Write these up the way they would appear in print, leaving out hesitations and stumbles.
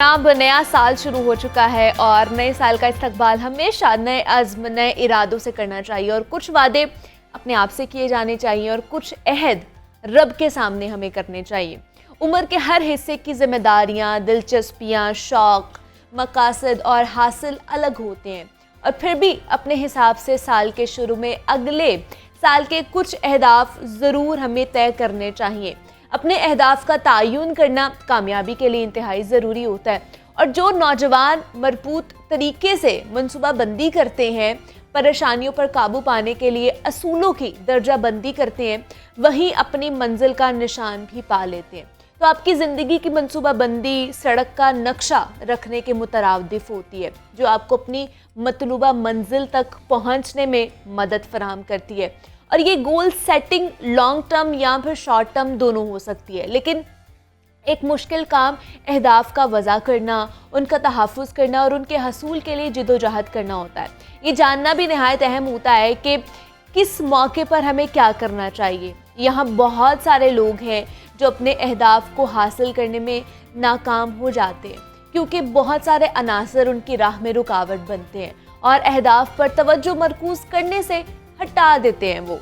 अब नया साल शुरू हो चुका है और नए साल का इस्तकबाल हमेशा नए अज़्म नए इरादों से करना चाहिए और कुछ वादे अपने आप से किए जाने चाहिए और कुछ अहद रब के सामने हमें करने चाहिए। उम्र के हर हिस्से की जिम्मेदारियां, दिलचस्पियां, शौक़, मकासद और हासिल अलग होते हैं और फिर भी अपने हिसाब से साल के शुरू में अगले साल के कुछ अहदाफ ज़रूर हमें तय करने चाहिए। अपने अहदाफ का तयन करना कामयाबी के लिए इंतहाई ज़रूरी होता है और जो नौजवान मरबूत तरीके से मनसूबा बंदी करते हैं, परेशानियों पर काबू पाने के लिए असूलों की दर्जा बंदी करते हैं, वहीं अपनी मंजिल का निशान भी पा लेते हैं। तो आपकी ज़िंदगी की मनसूबा बंदी सड़क का नक्शा रखने के मुतरादिफ होती है जो आपको अपनी मतलूबा मंजिल तक पहुँचने में मदद फराहम करती है। और ये गोल सेटिंग लॉन्ग टर्म या फिर शॉर्ट टर्म दोनों हो सकती है, लेकिन एक मुश्किल काम अहदाफ का वज़ा करना, उनका तहफ़्फ़ुज़ करना और उनके हसूल के लिए जिदोजहद करना होता है। ये जानना भी नहायत अहम होता है कि किस मौके पर हमें क्या करना चाहिए। यहाँ बहुत सारे लोग हैं जो अपने अहदाफ को हासिल करने में नाकाम हो जाते हैं क्योंकि बहुत सारे अनासर उनकी राह में रुकावट बनते हैं और अहदाफ पर तवज्जो मरकूज़ करने से हटा देते हैं वो।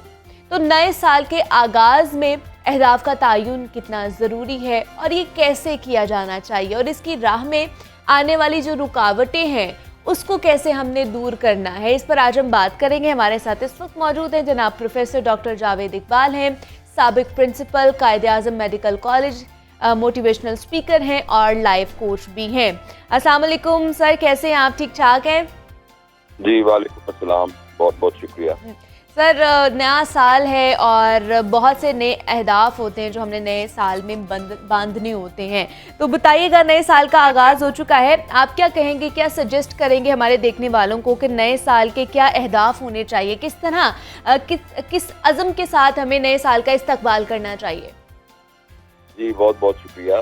तो नए साल के आगाज़ में अहदाफ का तयन कितना ज़रूरी है और ये कैसे किया जाना चाहिए और इसकी राह में आने वाली जो रुकावटें हैं उसको कैसे हमने दूर करना है, इस पर आज हम बात करेंगे। हमारे साथ इस वक्त मौजूद हैं जनाब प्रोफेसर डॉक्टर जावेद इकबाल हैं, साबिक प्रिंसिपल, कायदे आज़म मेडिकल कॉलेज, मोटिवेशनल स्पीकर हैं और लाइफ कोच भी हैं। अस्सलाम वालेकुम सर, कैसे हैं आप? ठीक ठाक हैं जी? वालेकुम अस्सलाम, बहुत बहुत शुक्रिया सर। नया साल है और बहुत से नए अहदाफ होते हैं जो हमने नए साल में बांधने होते हैं। तो बताइएगा, नए साल का आगाज़ हो चुका है, आप क्या कहेंगे, क्या सजेस्ट करेंगे हमारे देखने वालों को कि नए साल के क्या अहदाफ होने चाहिए, किस तरह किस अज़म के साथ हमें नए साल का इस्तकबाल करना चाहिए? जी बहुत बहुत शुक्रिया।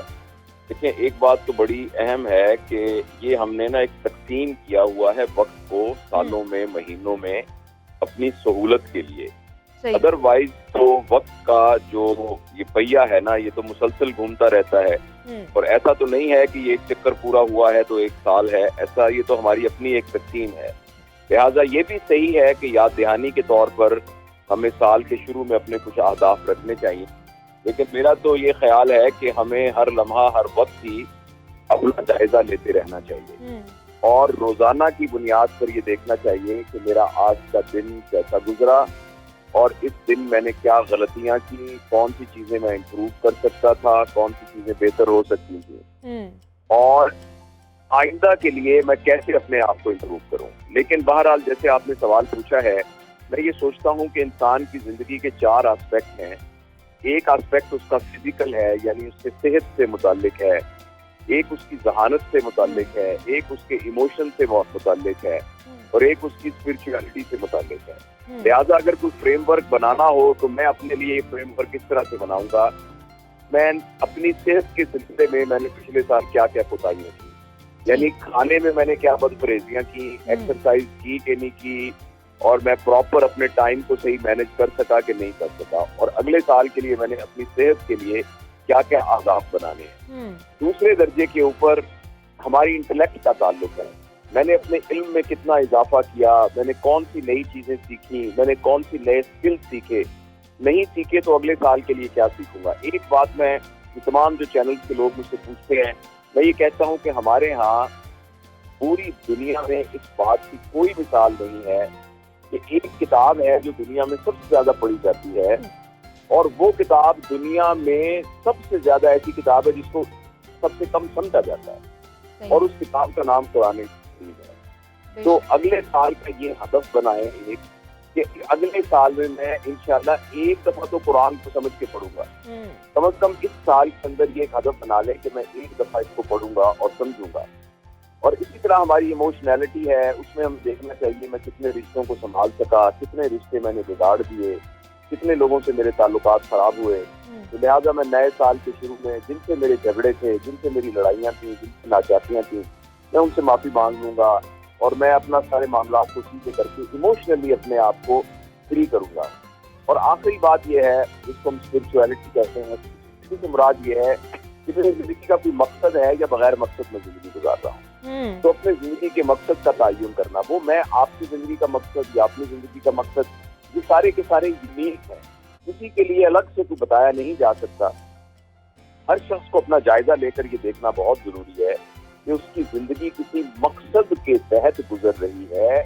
देखिए, एक बात तो बड़ी अहम है कि ये हमने ना एक तकसीम किया हुआ है वक्त को सालों में, महीनों में अपनी सहूलत के लिए। अदरवाइज तो वक्त का जो ये पहिया है ना, ये तो मुसलसल घूमता रहता है और ऐसा तो नहीं है कि ये एक चक्कर पूरा हुआ है तो एक साल है, ऐसा ये तो हमारी अपनी एक तकसीम है। लिहाजा ये भी सही है कि याद दहानी के तौर पर हमें साल के शुरू में अपने कुछ अहदाफ रखने चाहिए, लेकिन मेरा तो ये ख्याल है कि हमें हर लम्हा, हर वक्त ही अपना जायजा लेते रहना चाहिए और रोजाना की बुनियाद पर ये देखना चाहिए कि मेरा आज का दिन कैसा गुजरा और इस दिन मैंने क्या गलतियां की, कौन सी चीजें मैं इम्प्रूव कर सकता था, कौन सी चीजें बेहतर हो सकती थी और आइंदा के लिए मैं कैसे अपने आप को इम्प्रूव करूं। लेकिन बहरहाल, जैसे आपने सवाल पूछा है, मैं ये सोचता हूं कि इंसान की जिंदगी के 4 एस्पेक्ट हैं। एक एस्पेक्ट उसका फिजिकल है, यानी उसके सेहत से मुताल्लिक है, एक उसकी जहानत से मुताल्लिक है, एक उसके इमोशन से मुताल्लिक है और एक उसकी स्पिरिचुअलिटी से मुताल्लिक है। लिहाजा अगर कोई फ्रेमवर्क बनाना हो तो मैं अपने लिए फ्रेमवर्क किस तरह से बनाऊंगा। मैं अपनी सेहत के सिलसिले में मैंने पिछले साल क्या क्या कोताहियां की, यानी खाने में मैंने क्या बदपरहेजियां की, एक्सरसाइज की कि नहीं की और मैं प्रॉपर अपने टाइम को सही मैनेज कर सका कि नहीं कर सका और अगले साल के लिए मैंने अपनी सेहत के लिए क्या क्या अहदाफ बनाने हैं। दूसरे दर्जे के ऊपर हमारी इंटेलेक्ट का ताल्लुक है। मैंने अपने इल्म में कितना इजाफा किया, मैंने कौन सी नई चीजें सीखी, मैंने कौन सी नए स्किल सीखे, नहीं सीखे तो अगले साल के लिए क्या सीखूंगा। एक बात मैं तमाम जो चैनल के लोग मुझसे पूछते हैं, मैं ये कहता हूँ कि हमारे यहाँ पूरी दुनिया में इस बात की कोई मिसाल नहीं है कि एक किताब है जो दुनिया में सबसे ज्यादा पढ़ी जाती है और वो किताब दुनिया में सबसे ज्यादा ऐसी किताब है जिसको सबसे कम समझा जाता है और उस किताब का नाम कुरान करीम है। तो अगले साल का ये हदफ बनाए कि अगले साल में मैं इंशाल्लाह एक दफा तो कुरान को समझ के पढ़ूंगा। कम से कम इस साल के अंदर ये एक हदफ बना लें कि मैं एक दफा इसको पढ़ूंगा और समझूंगा। और इसी तरह हमारी इमोशनैलिटी है, उसमें हम देखना चाहिए मैं कितने रिश्तों को संभाल सका, कितने रिश्ते मैंने बिगाड़ दिए, कितने लोगों से मेरे ताल्लुकात खराब हुए। तो लिहाजा मैं नए साल के शुरू में जिनसे मेरे झगड़े थे, जिनसे मेरी लड़ाइयाँ थी, जिनसे नाचातियाँ थी, मैं उनसे माफ़ी मांग लूँगा और मैं अपना सारे मामला को सीधे करके इमोशनली अपने आप को फ्री करूँगा। और आखिरी बात यह है, जिसको हम स्पिरिचुअलिटी कहते हैं, इससे मुराद ये है کہ میری زندگی کا کوئی مقصد ہے یا بغیر مقصد میں زندگی گزار رہا ہوں. تو اپنے زندگی کے مقصد کا تعین کرنا, وہ میں آپ کی زندگی کا مقصد یا اپنی زندگی کا مقصد, یہ سارے کے سارے یونیک ہیں, کسی کے لیے الگ سے کوئی بتایا نہیں جا سکتا. ہر شخص کو اپنا جائزہ لے کر یہ دیکھنا بہت ضروری ہے کہ اس کی زندگی کسی مقصد کے تحت گزر رہی ہے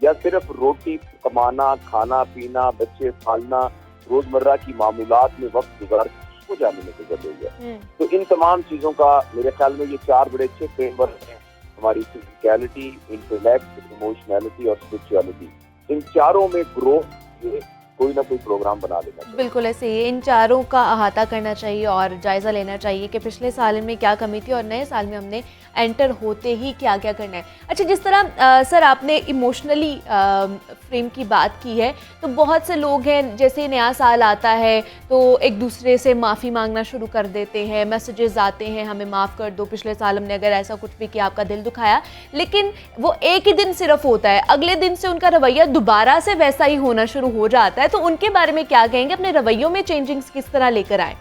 یا صرف روٹی کمانا, کھانا پینا, بچے پالنا, روزمرہ کی معمولات میں وقت گزار اس کو جانے میں گزر رہی ہے. تو ان تمام چیزوں کا میرے خیال میں یہ 4 بڑے اچھے فریم ورک ہیں, ہماری فزیکلٹی, انٹلیکٹ, ایموشنلٹی اور اسپرچولیٹی. ان چاروں میں گروتھ کے کوئی نہ کوئی پروگرام بنا لینا چاہیے. بالکل ایسے ہی ان چاروں کا احاطہ کرنا چاہیے اور جائزہ لینا چاہیے کہ پچھلے سال میں کیا کمی تھی اور نئے سال میں ہم نے انٹر ہوتے ہی کیا کیا کرنا ہے. اچھا, جس طرح سر آپ نے ایموشنلی فریم کی بات کی ہے, تو بہت سے لوگ ہیں جیسے نیا سال آتا ہے تو ایک دوسرے سے معافی مانگنا شروع کر دیتے ہیں, میسیجز آتے ہیں ہمیں معاف کر دو, پچھلے سال ہم نے اگر ایسا کچھ بھی کیا, آپ کا دل دکھایا, لیکن وہ ایک ہی دن صرف ہوتا ہے, اگلے دن سے ان کا رویہ دوبارہ سے ویسا ہی ہونا شروع ہو جاتا ہے. تو ان کے بارے میں کیا کہیں گے, اپنے رویوں میں چینجنگز کس طرح لے کر آئیں؟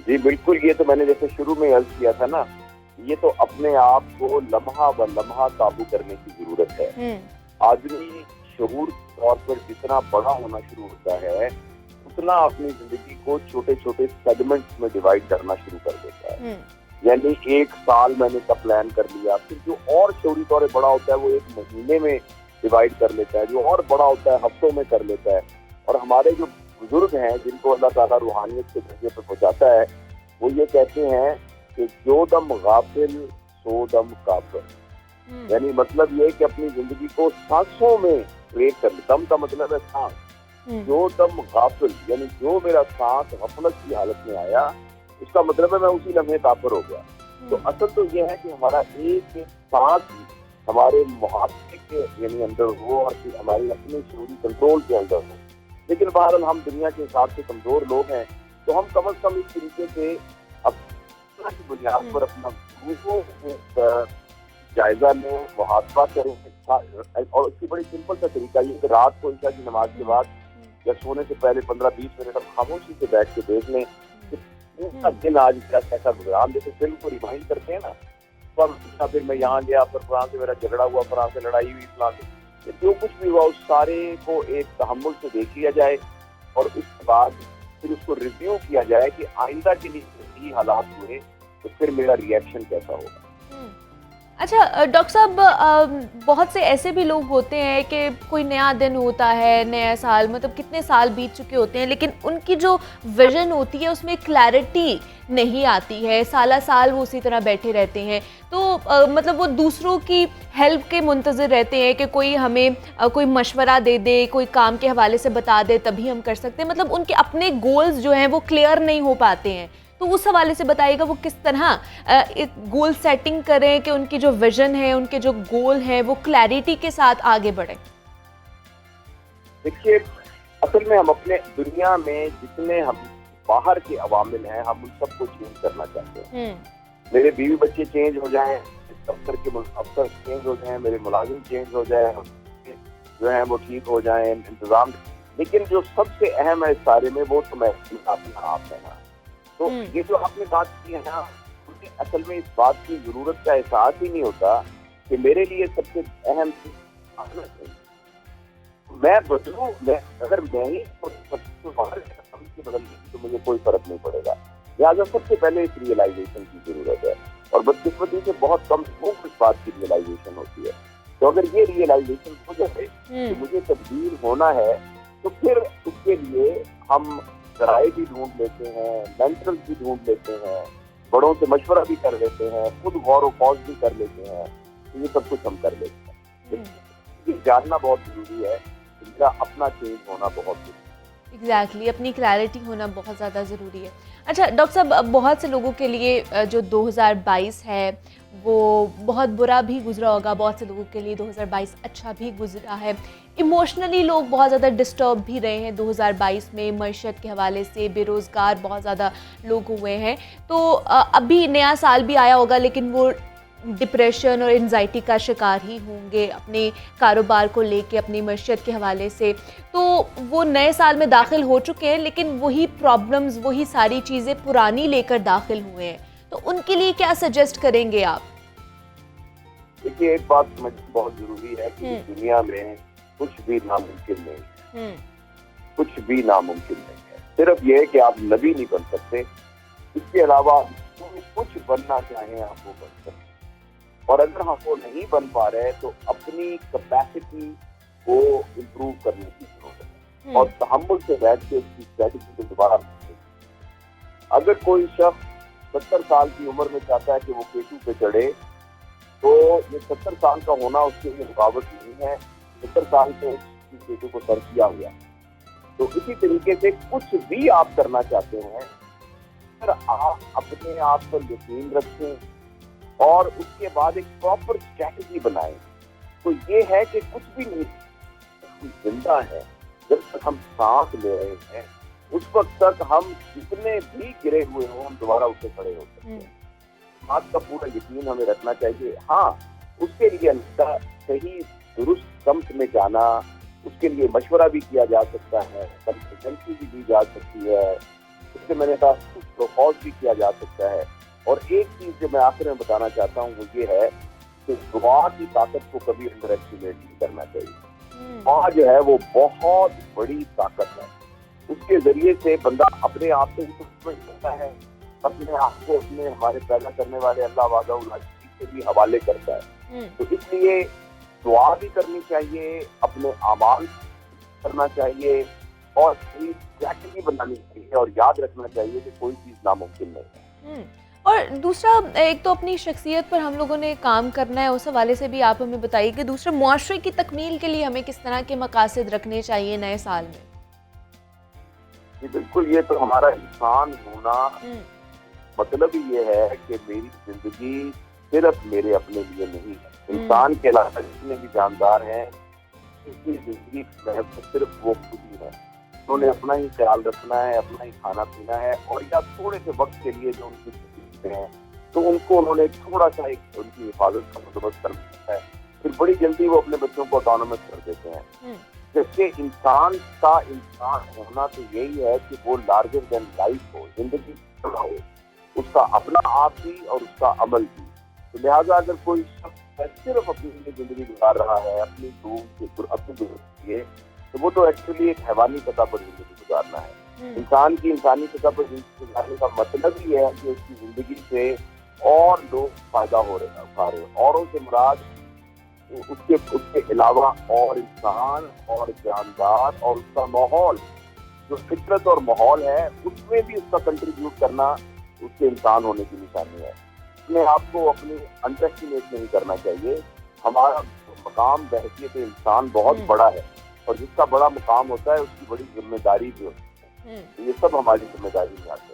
جی بالکل, یہ تو میں نے جیسے شروع میں عرض کیا تھا نا, یہ تو اپنے آپ کو لمحہ ب لمحہ قابو کرنے کی ضرورت ہے. آدمی شعور طور پر جتنا بڑا ہونا شروع ہوتا ہے اتنا اپنی زندگی کو چھوٹے چھوٹے سیگمنٹس میں ڈیوائڈ کرنا شروع کر دیتا ہے. یعنی 1 سال میں نے کا پلان کر لیا, پھر جو اور شعوری طور پر بڑا ہوتا ہے وہ 1 مہینے میں ڈیوائڈ کر لیتا ہے, جو اور بڑا ہوتا ہے ہفتوں میں کر لیتا ہے. اور ہمارے جو بزرگ ہیں جن کو اللہ تعالیٰ روحانیت کے درجے پہ پہنچاتا ہے, وہ یہ کہتے ہیں کہ جو دم غافل سو دم کافر. یعنی مطلب یہ کہ اپنی زندگی کو سانسوں میں بریک کر لے. دم کا مطلب ہے سانس. جو دم غافل یعنی جو میرا سانس غفلت کی حالت میں آیا, اس کا مطلب ہے میں اسی لمحے کافر ہو گیا. تو اصل تو یہ ہے کہ ہمارا ایک سانس ہمارے محافظے کے یعنی اندر ہو اور پھر ہماری اپنے شعوری کنٹرول کے اندر ہو. لیکن بہرحال ہم دنیا کے حساب سے کمزور لوگ ہیں, تو ہم کم از کم اس طریقے سے اپنا کی بنیاد پر اپنا جائزہ لیں, محاسبہ کریں. اور اس کی بڑی سمپل سا طریقہ یہ کہ رات کو عشاء کی نماز کے بعد یا سونے سے پہلے 15-20 منٹ ہم خاموشی سے بیٹھ کے دیکھ لیں کہ پورا دن آج کیسا گزرا. ہم جیسے فلم کو ریمائنڈ کرتے ہیں نا, پھر میں یہاں گیا, پھر فلاں سے میرا جھگڑا ہوا, فلاں سے لڑائی ہوئی, فلاں سے جو کچھ بھی ہوا اس سارے کو ایک تحمل سے دیکھ لیا جائے اور اس کے بعد پھر اس کو ریویو کیا جائے کہ آئندہ کے لیے یہ حالات ہوئے تو پھر میرا ریئیکشن کیسا ہوگا. اچھا ڈاکٹر صاحب, بہت سے ایسے بھی لوگ ہوتے ہیں کہ کوئی نیا دن ہوتا ہے, نیا سال, مطلب کتنے سال بیت چکے ہوتے ہیں, لیکن ان کی جو ویژن ہوتی ہے اس میں کلیئرٹی نہیں آتی ہے, سالہ سال وہ اسی طرح بیٹھے رہتے ہیں. تو مطلب وہ دوسروں کی ہیلپ کے منتظر رہتے ہیں کہ کوئی ہمیں کوئی مشورہ دے دے, کوئی کام کے حوالے سے بتا دے تبھی ہم کر سکتے ہیں. مطلب ان کے اپنے گولز جو ہیں وہ کلیئر نہیں ہو پاتے ہیں. تو اس حوالے سے بتائیے گا وہ کس طرح گول سیٹنگ کریں کہ ان کی جو ویژن ہے, ان کے جو گول ہیں وہ کلیئرٹی کے ساتھ آگے بڑھیں. دیکھیے, اصل میں ہم اپنے دنیا میں جتنے ہم باہر کے عوامل ہیں ہم ان سب کو چینج کرنا چاہتے ہیں. میرے بیوی بچے چینج ہو جائیں, دفتر کے افسر چینج ہو جائیں, میرے ملازم چینج ہو جائیں, جو ہیں وہ ٹھیک ہو جائیں, انتظام. لیکن جو سب سے اہم ہے اس سارے میں وہ تو میں اپنا آپ ہے نا. تو یہ جو آپ نے بات کی ہے نا, مجھے اصل میں اس بات کی ضرورت کا احساس ہی نہیں ہوتا کہ میرے لیے سب سے اہم چیز میں بدلوں. اگر میں ہی بدل تو مجھے کوئی فرق نہیں پڑے گا. لہٰذا سب سے پہلے اس ریئلائزیشن کی ضرورت ہے, اور بدقسمتی سے بہت کم لوگوں کو اس بات کی ریئلائزیشن ہوتی ہے. تو اگر یہ ریئلائزیشن ہو جائے کہ مجھے تبدیل ہونا ہے, تو پھر اس کے لیے ہم ذرائع بھی ڈھونڈ لیتے ہیں, مینٹرل بھی ڈھونڈ لیتے ہیں, بڑوں سے مشورہ بھی کر لیتے ہیں, خود غور و خوض بھی کر لیتے ہیں. تو یہ سب کچھ ہم کر لیتے ہیں. یہ جاننا بہت ضروری ہے کہ میرا اپنا چینج ہونا بہت ضروری ہے. ایگزیکٹلی, اپنی کلیئرٹی ہونا بہت زیادہ ضروری ہے. اچھا ڈاکٹر صاحب, بہت سے لوگوں کے لیے جو 2022 ہے وہ بہت برا بھی گزرا ہوگا, بہت سے لوگوں کے لیے 2022 اچھا بھی گزرا ہے. ایموشنلی لوگ بہت زیادہ ڈسٹرب بھی رہے ہیں 2022 میں, معیشت کے حوالے سے بے روزگار بہت زیادہ لوگ ہوئے ہیں. تو ابھی نیا سال بھی آیا ہوگا لیکن وہ डिप्रेशन और एंजाइटी का शिकार ही होंगे अपने कारोबार को लेके, अपनी मईशत के हवाले से। तो वो नए साल में दाखिल हो चुके हैं लेकिन वही प्रॉब्लम्स, वही सारी चीज़ें पुरानी लेकर दाखिल हुए हैं, तो उनके लिए क्या सजेस्ट करेंगे आप? देखिए, एक बात समझना बहुत जरूरी है कि दुनिया में कुछ भी नामुमकिन नहीं है। कुछ भी नामुमकिन नहीं है। सिर्फ ये है कि आप नबी नहीं बन सकते, इसके अलावा कुछ बनना चाहें आप वो बन सकते। और अगर हम वो नहीं बन पा रहे तो अपनी कैपेसिटी को इम्प्रूव करने की जरूरत है और तहम्मुल से बैठ के उसकी स्ट्रेटजी को दोबारा बनाएं। अगर कोई शख्स 70 साल की उम्र में चाहता है कि वो केटू पे चढ़े, तो ये 70 साल का होना उसके लिए रुकावट नहीं है। 70 साल पे केटू को सर किया हुआ। तो इसी तरीके से कुछ भी आप करना चाहते हैं, अगर आप अपने आप पर यकीन रखें और उसके बाद एक प्रॉपर स्ट्रैटेजी बनाएं, तो ये है कि कुछ भी नहीं जिंदा है। जब तक हम सांस ले रहे हैं उस वक्त तक हम जितने भी गिरे हुए हों हम दोबारा उठे खड़े हो सकते हैं। बात का पूरा यकीन हमें रखना चाहिए। हाँ, उसके लिए सही दुरुस्त समत में जाना, उसके लिए मशवरा भी किया जा सकता है, कंसल्टेंसी भी दी जा सकती है, उससे मैंने कहा प्रोपोज भी किया जा सकता है। और एक चीज जो मैं आखिर में बताना चाहता हूँ वो ये है कि दुआ की ताकत को कभी अंडर एस्टिमेट नहीं करना चाहिए। दुआ जो है वो बहुत बड़ी ताकत है। उसके जरिए से बंदा अपने आप से करता है, अपने आप को अपने हमारे पैदा करने वाले अल्लाह वादा से भी हवाले करता है। तो इसलिए दुआ भी करनी चाहिए, अपने आमाल करना चाहिए और स्ट्रैटेजी बनानी चाहिए और याद रखना चाहिए कि कोई चीज़ नामुमकिन नहीं है। और दूसरा, एक तो अपनी शख्सियत पर हम लोगों ने काम करना है, उस हवाले से भी आप हमें बताइए कि दूसरा मुआशरे की तकमील के लिए हमें किस तरह के मकासद रखने चाहिए नए साल में? जी बिल्कुल, ये तो हमारा इंसान होना मतलब ही ये है कि मेरी जिंदगी सिर्फ मेरे अपने लिए नहीं है। इंसान के अलावा जितने भी जानदार हैं उसकी जिंदगी में सिर्फ वो खुद ही है। उन्होंने अपना ही ख्याल रखना है, अपना ही खाना पीना है और या थोड़े से वक्त के लिए जो उनकी हैं तो उनको उन्होंने थोड़ा सा एक उनकी हिफाजत का बंदोबस्त करना है। फिर बड़ी जल्दी वो अपने बच्चों को ऑटोनोमस कर देते हैं। जैसे इंसान का इंसान होना तो यही है कि वो लार्जर देन लाइफ हो, जिंदगी हो, उसका अपना आप भी और उसका अमल भी। तो लिहाजा अगर कोई शख्स सिर्फ अपनी जिंदगी गुजार रहा है अपनी अपनी लिए, तो वो तो एक्चुअली एक हैवानी सतह पर जिंदगी गुजारना है। इंसान की इंसानी सतह पर जिंदगी गुजारने का मतलब ही है कि उसकी जिंदगी से और लोग फायदा उठा रहे हैं। औरों से मुराद उसके अलावा और इंसान और जानदार और उसका माहौल, जो फितरत और माहौल है उसमें भी उसका कंट्रीब्यूट करना उसके इंसान होने की निशानी है। इसमें आपको अपनी अंडर एस्टिमेट नहीं करना चाहिए। हमारा मकाम बहसियत इंसान बहुत बड़ा है और जिसका बड़ा मुकाम होता है उसकी बड़ी जिम्मेदारी भी होती है। ये सब हमारी जिम्मेदारी में आते हैं।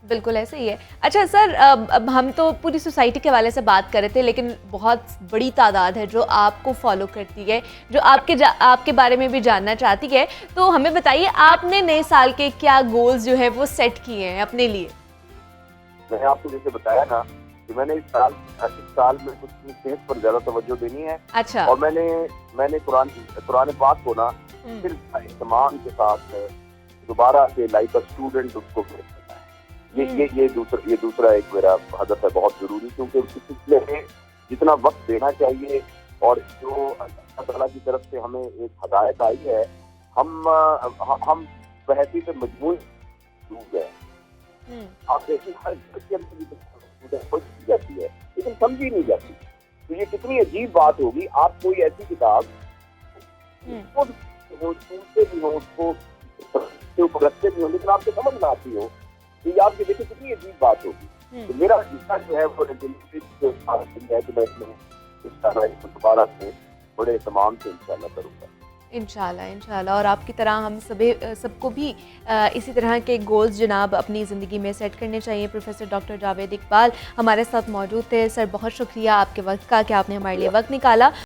बिल्कुल ऐसे ही है। अच्छा सर, अब हम तो पूरी सोसाइटी के हवाले से बात कर रहे थे, लेकिन बहुत बड़ी तादाद है जो आपको फॉलो करती है, जो आपके बारे में भी जानना चाहती है। तो हमें बताइए, आपने नए साल के क्या गोल्स जो है वो सेट किए हैं अपने लिए? मैंने आपको जैसे बताया ना कि मैंने इस साल में कुछ सेहत पर ज्यादा तवज्जो देनी है। अच्छा। और मैंने कुरान पाक को ना फिर इत्मीनान के साथ दोबारा से लाइक अ स्टूडेंट उसको करना है। ये दूसरा एक मेरा हदफ है बहुत जरूरी, क्योंकि उस सिलसिले में जितना वक्त देना चाहिए और जो अल्लाह ताला की तरफ से हमें एक हदायत आई है, हम बहसी से मजबूर डूब गए। आप देखिए हर जाती है लेकिन समझी नहीं जाती। तो ये कितनी अजीब बात होगी, आप कोई ऐसी किताब सुनते भी हो, उसको रखते भी हो, लेकिन आपको समझ ना आती हो, तो ये आपके देखिए कितनी अजीब बात होगी। तो मेरा हिस्सा जो है वो है कि मैं इसमें दोबारा से बड़े तमाम से इंशाल्लाह करूँगा। इंशाल्लाह। और आपकी तरह हम सबको भी इसी तरह के गोल्स जनाब अपनी ज़िंदगी में सेट करने चाहिए। प्रोफेसर डॉक्टर जावेद इकबाल हमारे साथ मौजूद थे। सर बहुत शुक्रिया आपके वक्त का कि आपने हमारे लिए वक्त निकाला।